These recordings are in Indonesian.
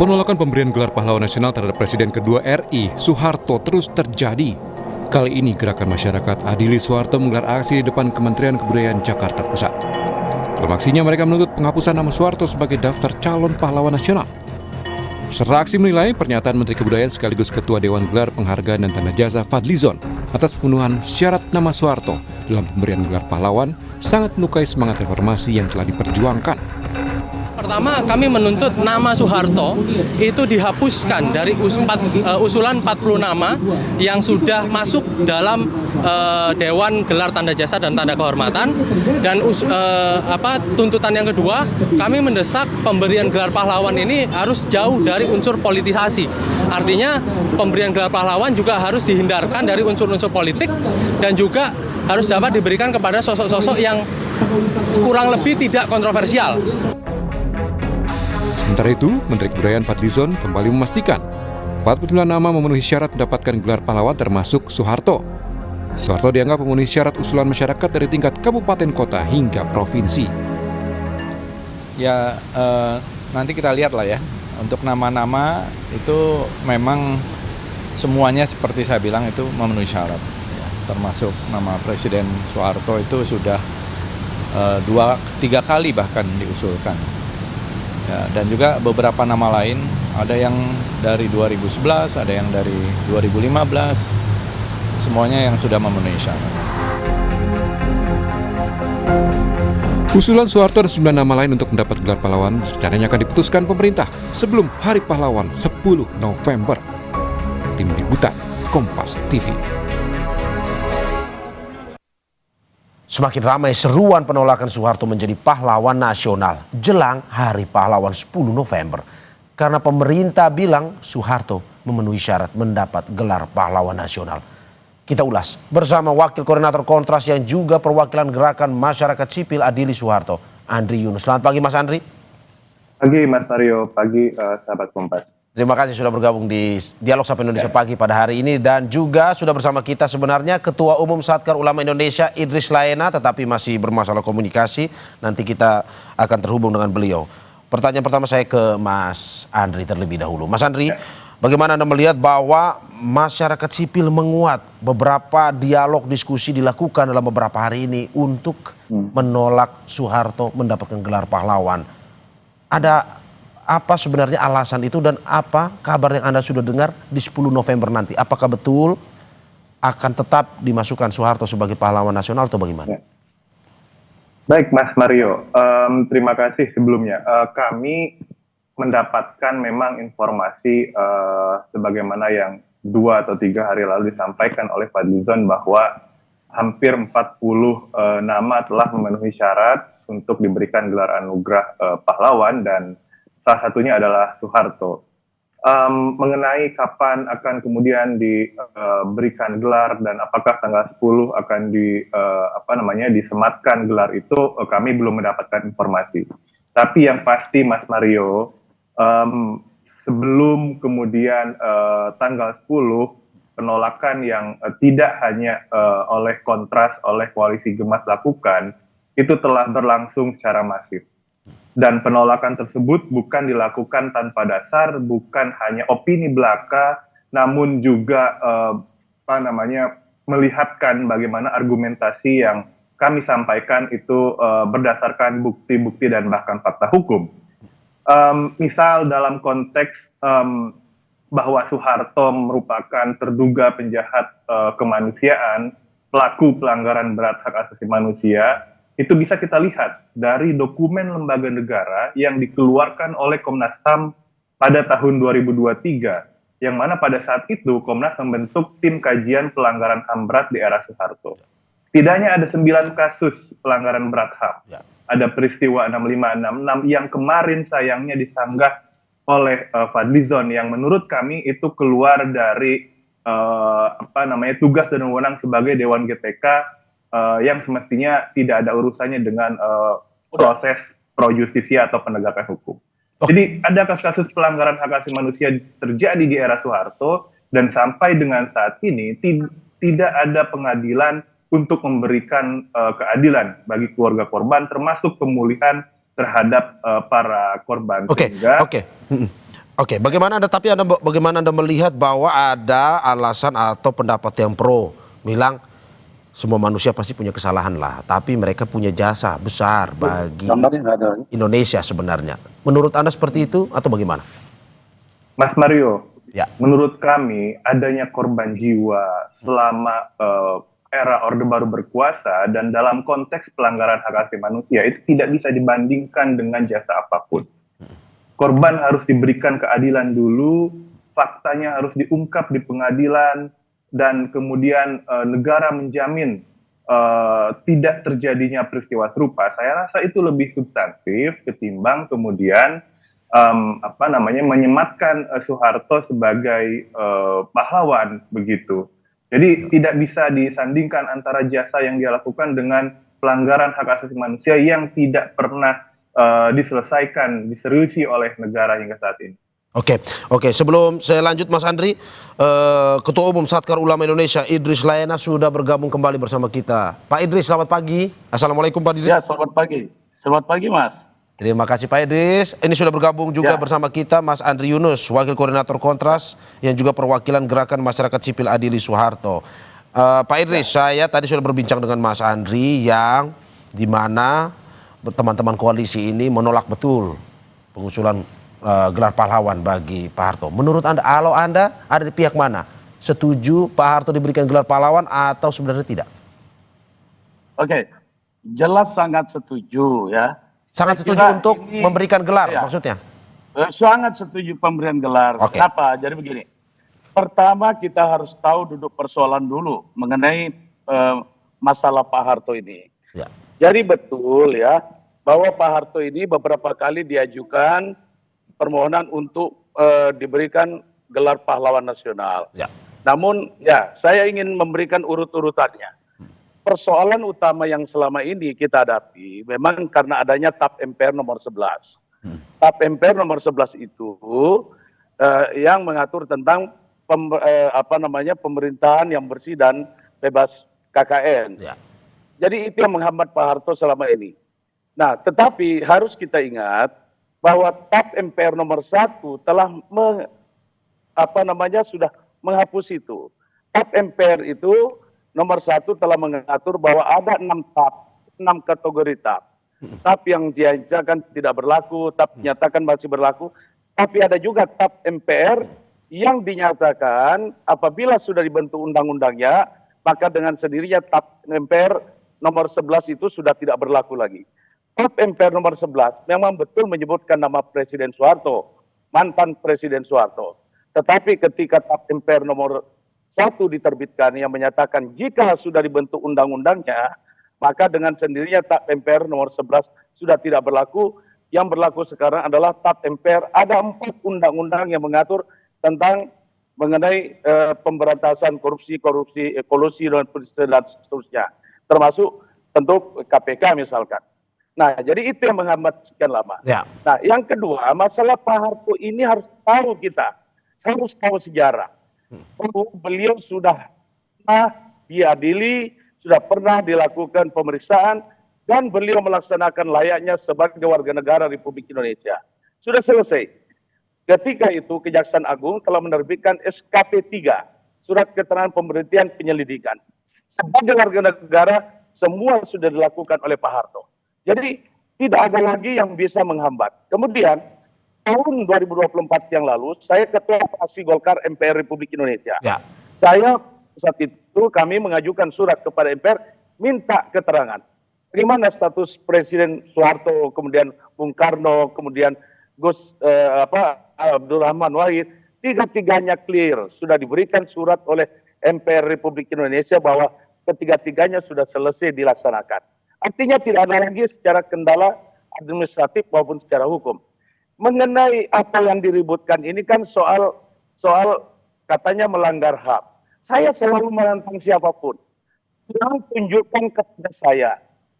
Penolakan pemberian gelar pahlawan nasional terhadap Presiden kedua RI, Soeharto, terus terjadi. Kali ini gerakan masyarakat Adili Soeharto menggelar aksi di depan Kementerian Kebudayaan Jakarta Pusat. Dalam aksinya mereka menuntut penghapusan nama Soeharto sebagai daftar calon pahlawan nasional. Peserta aksi menilai pernyataan Menteri Kebudayaan sekaligus Ketua Dewan Gelar Penghargaan dan Tanda Jasa Fadlizon atas pemenuhan syarat nama Soeharto dalam pemberian gelar pahlawan sangat melukai semangat reformasi yang telah diperjuangkan. Pertama, kami menuntut nama Soeharto itu dihapuskan dari usulan 40 nama yang sudah masuk dalam Dewan Gelar Tanda Jasa dan Tanda Kehormatan. Dan tuntutan yang kedua, kami mendesak pemberian gelar pahlawan ini harus jauh dari unsur politisasi. Artinya, pemberian gelar pahlawan juga harus dihindarkan dari unsur-unsur politik dan juga harus dapat diberikan kepada sosok-sosok yang kurang lebih tidak kontroversial. Sementara itu, Menteri Kebudayaan Fadlizon kembali memastikan 49 nama memenuhi syarat mendapatkan gelar pahlawan termasuk Soeharto. Soeharto dianggap memenuhi syarat usulan masyarakat dari tingkat kabupaten kota hingga provinsi. Ya, nanti kita lihat lah ya. Untuk nama-nama itu memang semuanya seperti saya bilang itu memenuhi syarat. Ya, termasuk nama Presiden Soeharto itu sudah 2-3 kali bahkan diusulkan. Ya, dan juga beberapa nama lain, ada yang dari 2011, ada yang dari 2015, semuanya yang sudah memenuhi syarat. Usulan Soeharto dan 9 nama lain untuk mendapat gelar pahlawan rencananya akan diputuskan pemerintah sebelum Hari Pahlawan 10 November. Tim Liputan, Kompas TV. Semakin ramai seruan penolakan Soeharto menjadi pahlawan nasional jelang Hari Pahlawan 10 November. Karena pemerintah bilang Soeharto memenuhi syarat mendapat gelar pahlawan nasional. Kita ulas bersama Wakil Koordinator Kontras yang juga perwakilan Gerakan Masyarakat Sipil Adili Soeharto, Andri Yunus. Selamat pagi Mas Andri. Pagi Mas Mario, pagi sahabat Kompas. Terima kasih sudah bergabung di Dialog Sapa Indonesia Pagi pada hari ini. Dan juga sudah bersama kita sebenarnya Ketua Umum Satkar Ulama Indonesia Idris Laena, tetapi masih bermasalah komunikasi. Nanti kita akan terhubung dengan beliau. Pertanyaan pertama saya ke Mas Andri terlebih dahulu. Mas Andri, bagaimana Anda melihat bahwa masyarakat sipil menguat, beberapa dialog diskusi dilakukan dalam beberapa hari ini untuk menolak Soeharto mendapatkan gelar pahlawan? Ada apa sebenarnya alasan itu dan apa kabar yang Anda sudah dengar di 10 November nanti? Apakah betul akan tetap dimasukkan Soeharto sebagai pahlawan nasional atau bagaimana? Baik Mas Mario, terima kasih sebelumnya. Kami mendapatkan memang informasi sebagaimana yang 2 atau 3 hari lalu disampaikan oleh Fadlizon bahwa hampir 40 nama telah memenuhi syarat untuk diberikan gelar anugerah pahlawan dan salah satunya adalah Soeharto. Mengenai kapan akan kemudian diberikan gelar dan apakah tanggal 10 akan disematkan gelar itu, kami belum mendapatkan informasi. Tapi yang pasti Mas Mario, sebelum kemudian tanggal 10 penolakan yang tidak hanya oleh Kontras, oleh Koalisi Gemas lakukan, itu telah berlangsung secara masif. Dan penolakan tersebut bukan dilakukan tanpa dasar, bukan hanya opini belaka, namun juga melihatkan bagaimana argumentasi yang kami sampaikan itu berdasarkan bukti-bukti dan bahkan fakta hukum. Misal dalam konteks bahwa Soeharto merupakan terduga penjahat kemanusiaan, pelaku pelanggaran berat hak asasi manusia, itu bisa kita lihat dari dokumen lembaga negara yang dikeluarkan oleh Komnas HAM pada tahun 2023, yang mana pada saat itu Komnas membentuk tim kajian pelanggaran HAM berat di era Soeharto. Setidaknya ada 9 kasus pelanggaran berat HAM. Ada peristiwa 6566 yang kemarin sayangnya disanggah oleh Fadlizon, yang menurut kami itu keluar dari tugas dan wewenang sebagai Dewan GTK, yang semestinya tidak ada urusannya dengan proses pro justisia atau penegakan hukum. Jadi ada kasus-kasus pelanggaran hak asasi manusia terjadi di era Soeharto dan sampai dengan saat ini tidak ada pengadilan untuk memberikan keadilan bagi keluarga korban, termasuk pemulihan terhadap para korban. Oke, bagaimana Anda melihat bahwa ada alasan atau pendapat yang pro bilang semua manusia pasti punya kesalahan lah, tapi mereka punya jasa besar bagi Indonesia sebenarnya. Menurut Anda seperti itu atau bagaimana? Mas Mario, Ya. menurut kami adanya korban jiwa selama era Orde Baru berkuasa dan dalam konteks pelanggaran hak asasi manusia itu tidak bisa dibandingkan dengan jasa apapun. Korban harus diberikan keadilan dulu, faktanya harus diungkap di pengadilan, dan kemudian negara menjamin tidak terjadinya peristiwa serupa. Saya rasa itu lebih substantif ketimbang kemudian menyematkan Soeharto sebagai pahlawan begitu. Jadi tidak bisa disandingkan antara jasa yang dia lakukan dengan pelanggaran hak asasi manusia yang tidak pernah diselesaikan, diseriusi oleh negara hingga saat ini. Oke. Sebelum saya lanjut, Mas Andri, Ketua Umum Satkar Ulama Indonesia Idris Laena sudah bergabung kembali bersama kita. Pak Idris, selamat pagi. Assalamualaikum Pak Idris. Ya, selamat pagi. Selamat pagi, Mas. Terima kasih Pak Idris. Ini sudah bergabung juga bersama kita Mas Andri Yunus, Wakil Koordinator Kontras yang juga perwakilan Gerakan Masyarakat Sipil Adili Soeharto. Pak Idris, saya tadi sudah berbincang dengan Mas Andri yang di mana teman-teman koalisi ini menolak betul pengusulan gelar pahlawan bagi Pak Harto. Menurut Anda, kalau Anda ada di pihak mana? Setuju Pak Harto diberikan gelar pahlawan atau sebenarnya tidak? Oke, jelas sangat setuju ya. Sangat Saya setuju kira untuk ini- memberikan gelar ya. maksudnya? Sangat setuju pemberian gelar. Oke. Kenapa? Jadi begini. Pertama kita harus tahu duduk persoalan dulu mengenai masalah Pak Harto ini. Ya. Jadi betul ya bahwa Pak Harto ini beberapa kali diajukan permohonan untuk diberikan gelar pahlawan nasional. Ya. Namun ya saya ingin memberikan urut-urutannya. Persoalan utama yang selama ini kita hadapi memang karena adanya TAP MPR nomor 11. TAP MPR nomor 11 itu yang mengatur tentang pemerintahan yang bersih dan bebas KKN. Ya. Jadi itu yang menghambat Pak Harto selama ini. Nah, tetapi harus kita ingat bahwa TAP MPR nomor 1 telah sudah menghapus itu. TAP MPR itu nomor 1 telah mengatur bahwa ada 6 TAP, 6 kategori TAP. TAP yang dinyatakan tidak berlaku, TAP dinyatakan masih berlaku, tapi ada juga TAP MPR yang dinyatakan apabila sudah dibentuk undang-undangnya, maka dengan sendirinya TAP MPR nomor 11 itu sudah tidak berlaku lagi. TAP MPR nomor 11 memang betul menyebutkan nama Presiden Soeharto, mantan Presiden Soeharto. Tetapi ketika TAP MPR nomor 1 diterbitkan yang menyatakan jika sudah dibentuk undang-undangnya, maka dengan sendirinya TAP MPR nomor 11 sudah tidak berlaku. Yang berlaku sekarang adalah TAP MPR, ada 4 undang-undang yang mengatur tentang mengenai pemberantasan korupsi, kolusi dan seterusnya. Termasuk tentu KPK misalkan. Nah, jadi itu yang menghambat sekian lama. Ya. Nah, yang kedua, masalah Pak Harto ini harus tahu kita. Harus tahu sejarah. Beliau sudah pernah diadili, sudah pernah dilakukan pemeriksaan, dan beliau melaksanakan layaknya sebagai warga negara Republik Indonesia. Sudah selesai. Ketika itu Kejaksaan Agung telah menerbitkan SKP 3, Surat Keterangan Pemberhentian Penyelidikan. Sebagai warga negara, semua sudah dilakukan oleh Pak Harto. Jadi tidak ada lagi yang bisa menghambat. Kemudian tahun 2024 yang lalu, saya Ketua Fraksi Golkar MPR Republik Indonesia. Ya. Saya saat itu kami mengajukan surat kepada MPR minta keterangan. Bagaimana status Presiden Soeharto, kemudian Bung Karno, kemudian Gus Abdurrahman Wahid, tiga-tiganya clear, sudah diberikan surat oleh MPR Republik Indonesia bahwa ketiga-tiganya sudah selesai dilaksanakan. Artinya tidak ada lagi secara kendala administratif maupun secara hukum. Mengenai apa yang diributkan ini kan soal katanya melanggar HAM. Saya selalu menantang siapapun. Yang tunjukkan kepada saya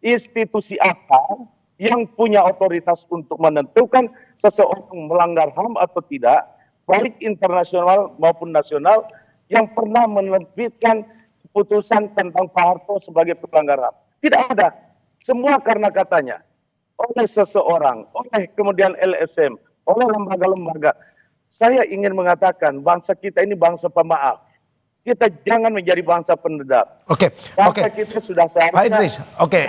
institusi apa yang punya otoritas untuk menentukan seseorang melanggar HAM atau tidak, baik internasional maupun nasional, yang pernah menerbitkan keputusan tentang Pak Harto sebagai pelanggar HAM. Tidak ada. Semua karena katanya oleh seseorang, oleh kemudian LSM, oleh lembaga-lembaga. saya ingin mengatakan bangsa kita ini bangsa pemaaf. Kita jangan menjadi bangsa pendendam. Oke, Bangsa kita sudah seharusnya. Pak Idris, oke,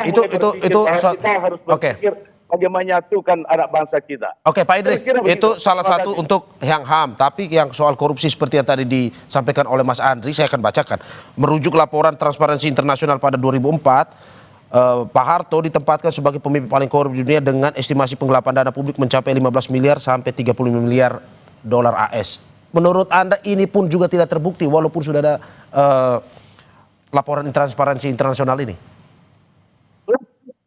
kita harus berpikir bagaimana menyatukan anak bangsa kita. Oke, Pak Idris, Kira-kira begitu. itu salah satu untuk yang HAM, tapi yang soal korupsi seperti yang tadi disampaikan oleh Mas Andri, saya akan bacakan. Merujuk laporan Transparansi Internasional pada 2004, Pak Harto ditempatkan sebagai pemimpin paling korup di dunia dengan estimasi penggelapan dana publik mencapai 15 miliar sampai 35 miliar dolar AS. Menurut Anda ini pun juga tidak terbukti walaupun sudah ada laporan Transparansi Internasional ini?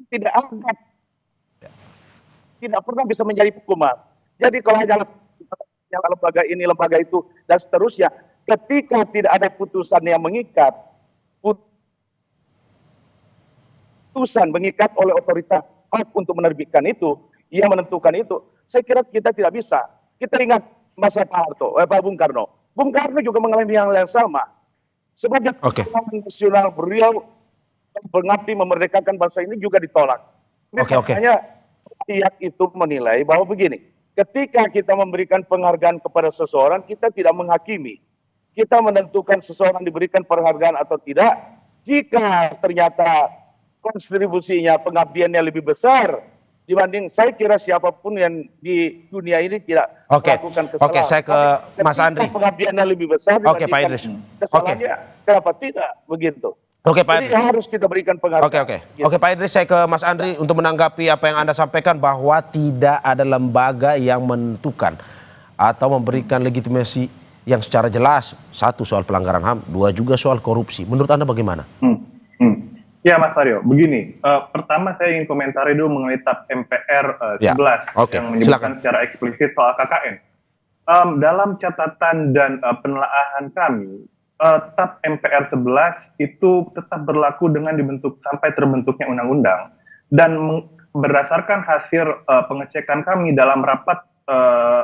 Tidak ada. Tidak pernah bisa menjadi hukuman. Jadi kalau hanya lembaga ini, lembaga itu, dan seterusnya, ketika tidak ada putusan yang mengikat, putusan mengikat oleh otoritas hak untuk menerbitkan itu, yang menentukan itu, saya kira kita tidak bisa. Kita ingat masa Pak Harto, Pak Bung Karno. Bung Karno juga mengalami hal yang sama. Sebagai pahlawan nasional, beliau mengabdi memerdekakan bangsa ini juga ditolak. Makanya rakyat itu menilai bahwa begini, ketika kita memberikan penghargaan kepada seseorang, kita tidak menghakimi. Kita menentukan seseorang diberikan penghargaan atau tidak. Jika ternyata kontribusinya, pengabdiannya lebih besar dibanding, saya kira siapapun yang di dunia ini tidak melakukan kesalahan. Oke, saya ke Mas Andri. Pengabdiannya lebih besar Pak Idris. Kesalahannya, kenapa tidak begitu? Oke, Pak Idris. Jadi harus kita berikan penghargaan. Oke, Pak Idris, saya ke Mas Andri untuk menanggapi apa yang Anda sampaikan bahwa tidak ada lembaga yang menentukan atau memberikan legitimasi yang secara jelas. Satu, soal pelanggaran HAM, dua juga soal korupsi. Menurut Anda bagaimana? Ya Mas Aryo, begini, pertama saya ingin komentari dulu mengenai TAP MPR 11 yang menyebutkan secara eksplisit soal KKN. Dalam catatan dan penelaahan kami, TAP MPR 11 itu tetap berlaku dengan sampai terbentuknya undang-undang, dan berdasarkan hasil pengecekan kami dalam rapat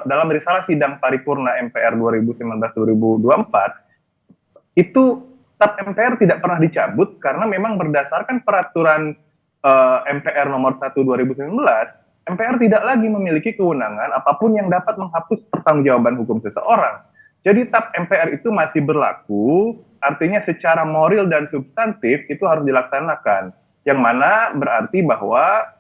dalam risalah sidang paripurna MPR 2019-2024 itu TAP MPR tidak pernah dicabut karena memang berdasarkan peraturan MPR nomor 1 2019, MPR tidak lagi memiliki kewenangan apapun yang dapat menghapus pertanggungjawaban hukum seseorang. Jadi TAP MPR itu masih berlaku, artinya secara moral dan substantif itu harus dilaksanakan. Yang mana berarti bahwa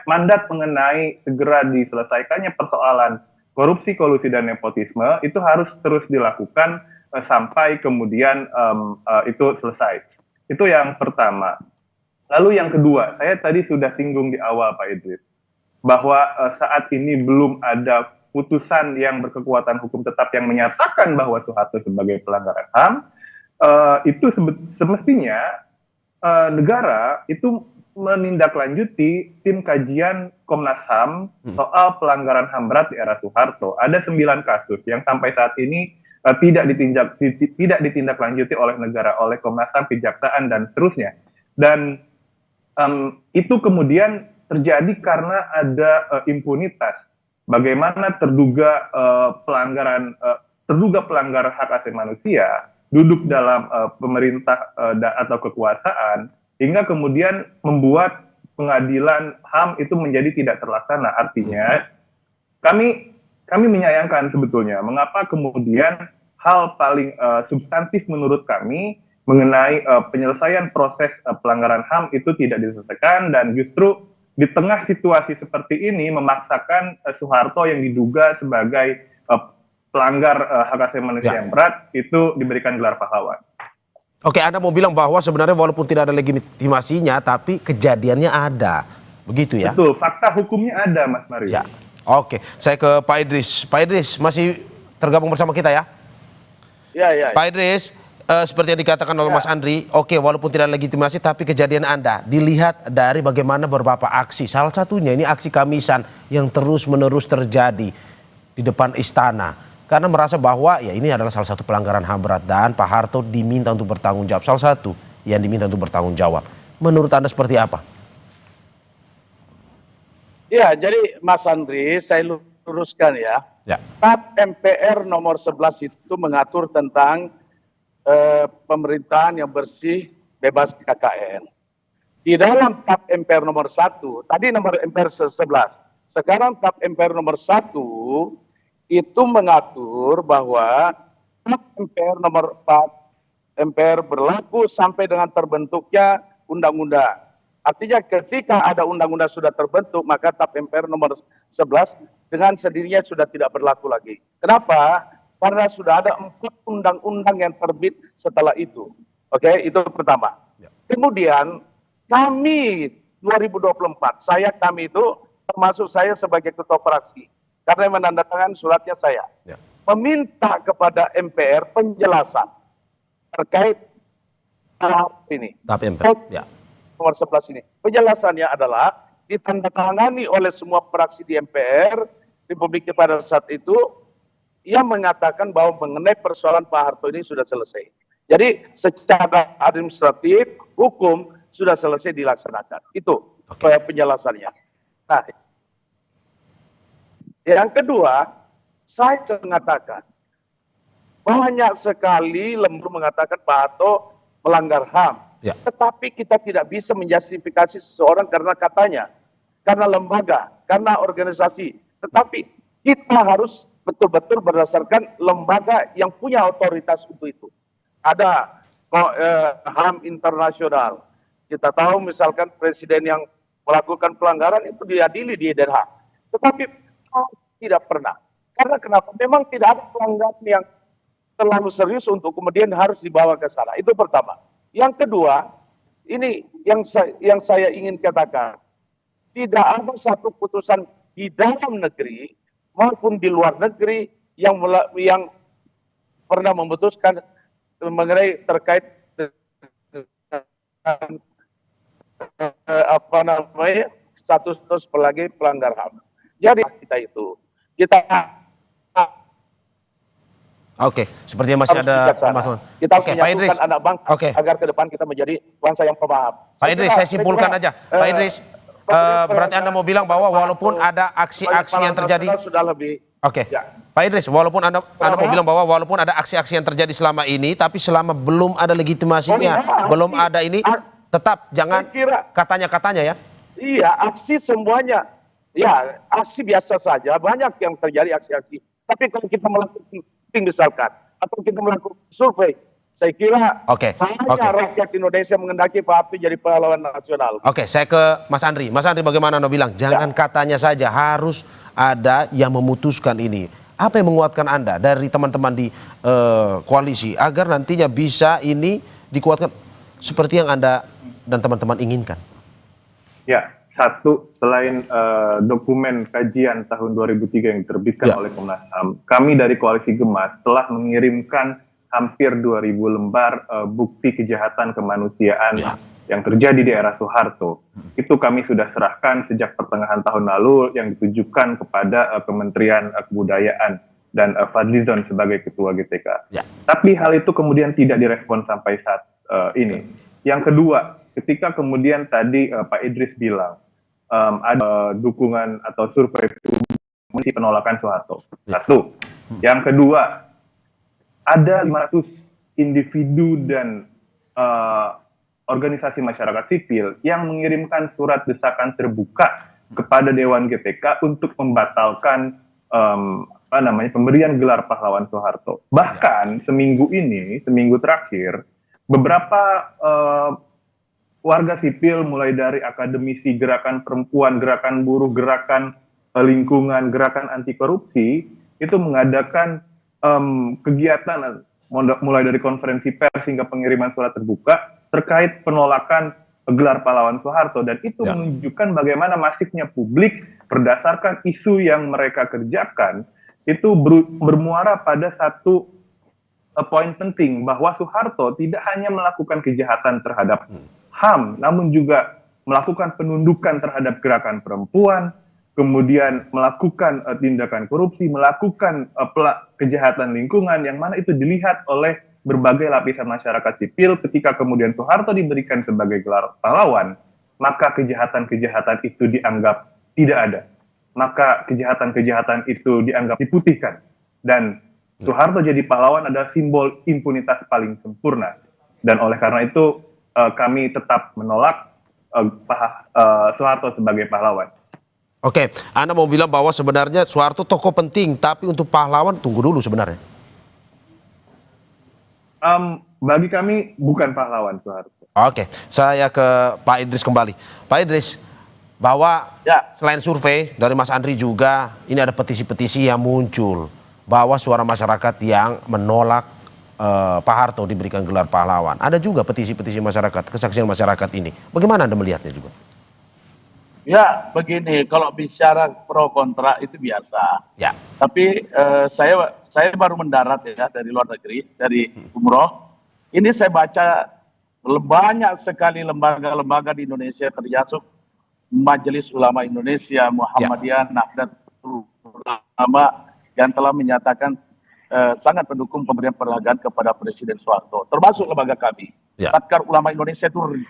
mandat mengenai segera diselesaikannya persoalan korupsi, kolusi dan nepotisme itu harus terus dilakukan sampai kemudian itu selesai. Itu yang pertama. Lalu yang kedua, saya tadi sudah singgung di awal Pak Idris, bahwa saat ini belum ada putusan yang berkekuatan hukum tetap yang menyatakan bahwa Soeharto sebagai pelanggaran HAM. Itu semestinya negara itu menindaklanjuti tim kajian Komnas HAM soal pelanggaran HAM berat di era Soeharto. Ada 9 kasus yang sampai saat ini tidak ditindaklanjuti oleh negara, oleh Komnas HAM, Kejaksaan, dan seterusnya. Dan itu kemudian terjadi karena ada impunitas. Bagaimana terduga pelanggar hak asasi manusia duduk dalam pemerintah atau kekuasaan, hingga kemudian membuat pengadilan HAM itu menjadi tidak terlaksana. Artinya kami menyayangkan sebetulnya mengapa kemudian hal paling substantif menurut kami mengenai penyelesaian proses pelanggaran HAM itu tidak diselesaikan, dan justru di tengah situasi seperti ini memaksakan Soeharto yang diduga sebagai pelanggar hak asasi manusia yang berat itu diberikan gelar pahlawan. Oke, Anda mau bilang bahwa sebenarnya walaupun tidak ada legitimasinya tapi kejadiannya ada. Begitu ya? Betul, fakta hukumnya ada Mas Mario. Ya. Oke, saya ke Pak Idris. Pak Idris masih tergabung bersama kita ya? Ya. Pak Idris, seperti yang dikatakan oleh Mas Andri, oke, walaupun tidak legitimasi tapi kejadian Anda dilihat dari bagaimana beberapa aksi. Salah satunya ini aksi Kamisan yang terus-menerus terjadi di depan istana. Karena merasa bahwa ya ini adalah salah satu pelanggaran HAM berat dan Pak Harto diminta untuk bertanggung jawab. Salah satu yang diminta untuk bertanggung jawab. Menurut Anda seperti apa? Ya, jadi Mas Andri, saya luruskan ya. TAP MPR nomor 11 itu mengatur tentang pemerintahan yang bersih, bebas KKN. Di dalam TAP MPR nomor 1, tadi nomor MPR 11, Sekarang TAP MPR nomor 1 itu mengatur bahwa TAP MPR nomor 4 MPR berlaku sampai dengan terbentuknya undang-undang. Artinya ketika ada undang-undang sudah terbentuk, maka TAP MPR nomor 11 dengan sendirinya sudah tidak berlaku lagi. Kenapa? Karena sudah ada 4 undang-undang yang terbit setelah itu. Oke, itu pertama. Kemudian kami 2024, kami itu termasuk saya sebagai ketua fraksi, karena yang menandatangani suratnya saya, meminta kepada MPR penjelasan terkait tahap ini. Tahap MPR, ya. Nomor 11 ini. Penjelasannya adalah ditandatangani oleh semua fraksi di MPR Republik pada saat itu, yang mengatakan bahwa mengenai persoalan Pak Harto ini sudah selesai. Jadi secara administratif, hukum sudah selesai dilaksanakan. Itu penjelasannya. Nah, yang kedua, saya mengatakan banyak sekali lembur mengatakan Pak Harto melanggar HAM. Ya. Tetapi kita tidak bisa menjustifikasi seseorang karena katanya, karena lembaga, karena organisasi. Tetapi kita harus betul-betul berdasarkan lembaga yang punya otoritas untuk itu. Ada HAM internasional. Kita tahu misalkan presiden yang melakukan pelanggaran itu diadili di Den Haag. Tetapi tidak pernah. Karena kenapa? Memang tidak ada pelanggaran yang terlalu serius untuk kemudian harus dibawa ke sana. Itu pertama. Yang kedua, ini yang saya ingin katakan. Tidak ada satu putusan di dalam negeri maupun di luar negeri yang pernah memutuskan mengenai terkait status sebagai pelanggar HAM. Jadi kita Oke, sepertinya masih ada masalah. Kita Oke, Pak Idris. menyatukan anak bangsa agar ke depan kita menjadi bangsa yang pemaham. Pak Idris, saya simpulkan aja. Pak Idris, berarti Anda mau bilang bahwa walaupun ada aksi-aksi yang terjadi, sudah lebih. Oke, Pak Idris, walaupun Anda mau bilang bahwa walaupun ada aksi-aksi yang terjadi selama ini, tapi selama belum ada legitimasinya, belum ada ini, tetap jangan katanya-katanya ya. Iya, aksi semuanya. Ya, aksi biasa saja. Banyak yang terjadi aksi-aksi. Tapi kalau kita melakukan misalkan, atau kita melakukan survei, saya kira rakyat Indonesia mengendaki Pak Harto jadi pahlawan nasional. Oke, saya ke Mas Andri. Mas Andri, bagaimana Anda bilang? Jangan katanya saja, harus ada yang memutuskan ini. Apa yang menguatkan Anda dari teman-teman di koalisi agar nantinya bisa ini dikuatkan seperti yang Anda dan teman-teman inginkan? Ya, satu, selain dokumen kajian tahun 2003 yang diterbitkan oleh Komnas HAM, kami dari Koalisi Gemas telah mengirimkan hampir 2.000 lembar bukti kejahatan kemanusiaan yang terjadi di era Soeharto. Itu kami sudah serahkan sejak pertengahan tahun lalu yang ditujukan kepada Kementerian Kebudayaan dan Fadlizon sebagai Ketua GTK. Tapi hal itu kemudian tidak direspon sampai saat ini. Yang kedua, ketika kemudian tadi Pak Idris bilang, ada dukungan atau survei publik penolakan Soeharto. Satu. Yang kedua, ada 500 individu dan organisasi masyarakat sipil yang mengirimkan surat desakan terbuka kepada Dewan GTK untuk membatalkan pemberian gelar pahlawan Soeharto. Bahkan seminggu terakhir, beberapa warga sipil mulai dari akademisi, gerakan perempuan, gerakan buruh, gerakan lingkungan, gerakan anti korupsi itu mengadakan kegiatan mulai dari konferensi pers hingga pengiriman surat terbuka terkait penolakan gelar pahlawan Soeharto, dan itu menunjukkan bagaimana masifnya publik berdasarkan isu yang mereka kerjakan itu bermuara pada satu poin penting bahwa Soeharto tidak hanya melakukan kejahatan terhadap HAM, namun juga melakukan penundukan terhadap gerakan perempuan, kemudian melakukan tindakan korupsi, melakukan kejahatan lingkungan, yang mana itu dilihat oleh berbagai lapisan masyarakat sipil. Ketika kemudian Soeharto diberikan sebagai gelar pahlawan, maka kejahatan-kejahatan itu dianggap tidak ada. Maka kejahatan-kejahatan itu dianggap diputihkan. Dan Soeharto jadi pahlawan adalah simbol impunitas paling sempurna. Dan oleh karena itu, kami tetap menolak Soeharto sebagai pahlawan. Oke, Anda mau bilang bahwa sebenarnya Soeharto tokoh penting, tapi untuk pahlawan tunggu dulu sebenarnya. Bagi kami bukan pahlawan Soeharto. Oke, saya ke Pak Idris kembali. Pak Idris, bahwa selain survei dari Mas Andri juga, ini ada petisi-petisi yang muncul bahwa suara masyarakat yang menolak Pak Harto diberikan gelar pahlawan. Ada juga petisi-petisi masyarakat, kesaksian masyarakat ini. Bagaimana Anda melihatnya juga? Ya, begini, kalau bicara pro kontra itu biasa. Ya. Tapi saya baru mendarat ya dari luar negeri, dari umroh. Ini saya baca banyak sekali lembaga-lembaga di Indonesia, termasuk Majelis Ulama Indonesia, Muhammadiyah, Nahdlatul Ulama, yang telah menyatakan sangat mendukung pemberian penghargaan kepada Presiden Soeharto, termasuk lembaga kami. Laskar Ulama Indonesia itu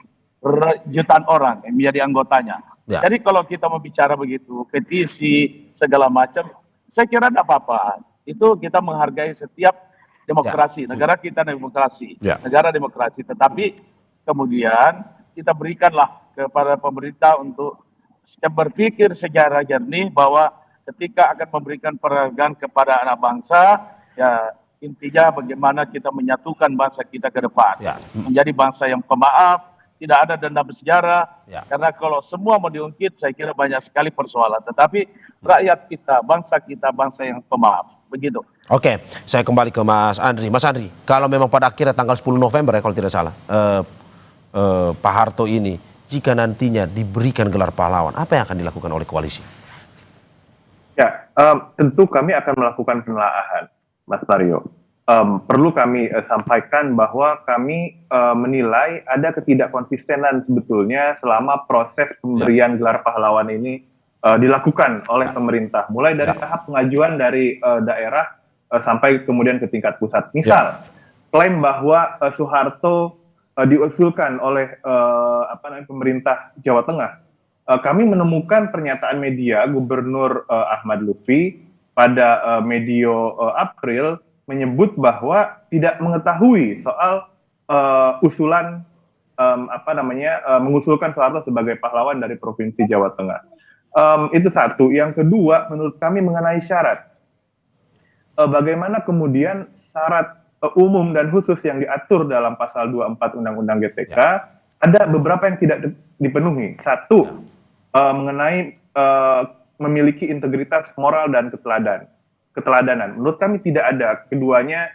jutaan orang yang menjadi anggotanya. Jadi kalau kita mau bicara begitu, petisi segala macam, saya kira tidak apa-apa. Itu kita menghargai setiap demokrasi, negara kita demokrasi, negara demokrasi. Tetapi kemudian kita berikanlah kepada pemerintah untuk berpikir secara jernih bahwa ketika akan memberikan penghargaan kepada anak bangsa, ya intinya bagaimana kita menyatukan bangsa kita ke depan, menjadi bangsa yang pemaaf. Tidak ada dendam bersejarah, karena kalau semua mau diungkit, saya kira banyak sekali persoalan. Tetapi rakyat kita, bangsa yang pemaaf. Begitu. Oke, saya kembali ke Mas Andri. Mas Andri, kalau memang pada akhirnya tanggal 10 November ya kalau tidak salah, Pak Harto ini, jika nantinya diberikan gelar pahlawan, apa yang akan dilakukan oleh koalisi? Ya, tentu kami akan melakukan penelaahan, Mas Mario. Perlu kami sampaikan bahwa kami menilai ada ketidakkonsistenan sebetulnya selama proses pemberian gelar pahlawan ini dilakukan oleh pemerintah, mulai dari tahap pengajuan dari daerah sampai kemudian ke tingkat pusat. Misal, klaim bahwa Soeharto diusulkan oleh pemerintah Jawa Tengah. Kami menemukan pernyataan media Gubernur Ahmad Lutfi pada medio April menyebut bahwa tidak mengetahui soal usulan mengusulkan Soeharto sebagai pahlawan dari Provinsi Jawa Tengah. Itu satu. Yang kedua, menurut kami mengenai syarat. Bagaimana kemudian syarat umum dan khusus yang diatur dalam pasal 24 Undang-Undang GTK, ada beberapa yang tidak dipenuhi. Satu, mengenai memiliki integritas moral dan keteladanan. Menurut kami tidak ada. Keduanya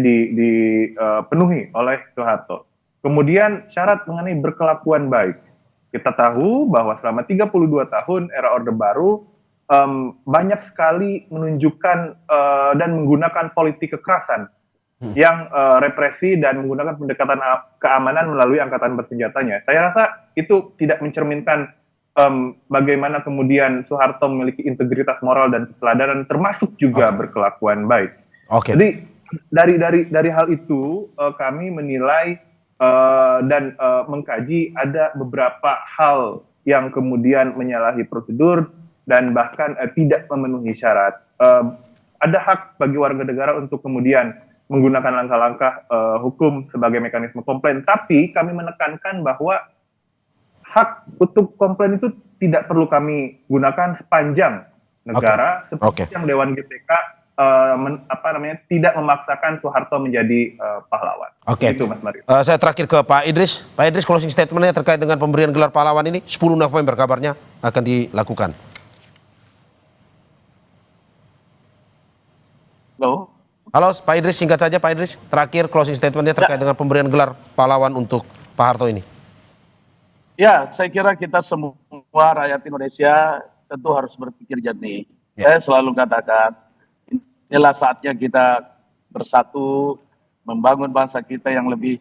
dipenuhi oleh Soeharto. Kemudian syarat mengenai berkelakuan baik. Kita tahu bahwa selama 32 tahun era Orde Baru banyak sekali menunjukkan dan menggunakan politik kekerasan yang represi dan menggunakan pendekatan keamanan melalui angkatan bersenjatanya. Saya rasa itu tidak mencerminkan bagaimana kemudian Soeharto memiliki integritas moral dan keteladanan, termasuk juga berkelakuan baik. Jadi dari hal itu kami menilai dan mengkaji ada beberapa hal yang kemudian menyalahi prosedur dan bahkan tidak memenuhi syarat. Ada hak bagi warga negara untuk kemudian menggunakan langkah-langkah hukum sebagai mekanisme komplain, tapi kami menekankan bahwa hak untuk komplain itu tidak perlu kami gunakan sepanjang negara seperti yang Dewan GTK tidak memaksakan Soeharto menjadi pahlawan. Itu Mas Mario. Saya terakhir ke Pak Idris. Pak Idris, closing statementnya terkait dengan pemberian gelar pahlawan ini 10 November kabarnya akan dilakukan. Halo Pak Idris, singkat saja Pak Idris. Terakhir closing statementnya terkait dengan pemberian gelar pahlawan untuk Pak Harto ini. Ya, saya kira kita semua rakyat Indonesia tentu harus berpikir jernih. Saya selalu katakan, inilah saatnya kita bersatu, membangun bangsa kita yang lebih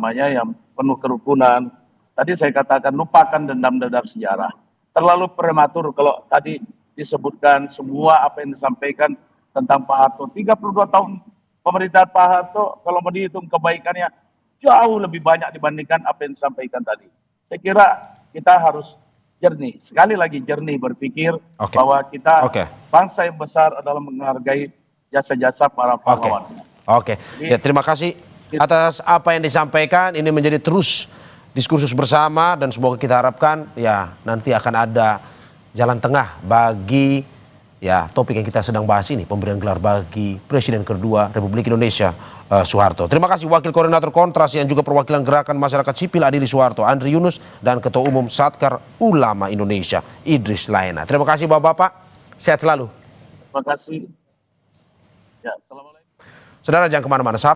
yang penuh kerukunan. Tadi saya katakan lupakan dendam-dendam sejarah. Terlalu prematur kalau tadi disebutkan semua apa yang disampaikan tentang Pak Harto. 32 tahun pemerintahan Pak Harto, kalau mau dihitung kebaikannya jauh lebih banyak dibandingkan apa yang disampaikan tadi. Saya kira kita harus jernih, sekali lagi jernih berpikir bahwa kita bangsa yang besar adalah menghargai jasa-jasa para pahlawan. Ya, terima kasih atas apa yang disampaikan. Ini menjadi terus diskursus bersama dan semoga kita harapkan ya nanti akan ada jalan tengah bagi ya topik yang kita sedang bahas ini, pemberian gelar bagi Presiden kedua Republik Indonesia Soeharto. Terima kasih Wakil Koordinator Kontras yang juga perwakilan Gerakan Masyarakat Sipil Adili Soeharto, Andri Yunus, dan Ketua Umum Satkar Ulama Indonesia Idris Laena. Terima kasih Bapak-bapak, sehat selalu. Terima kasih. Ya, assalamualaikum. Saudara jangan kemana-mana.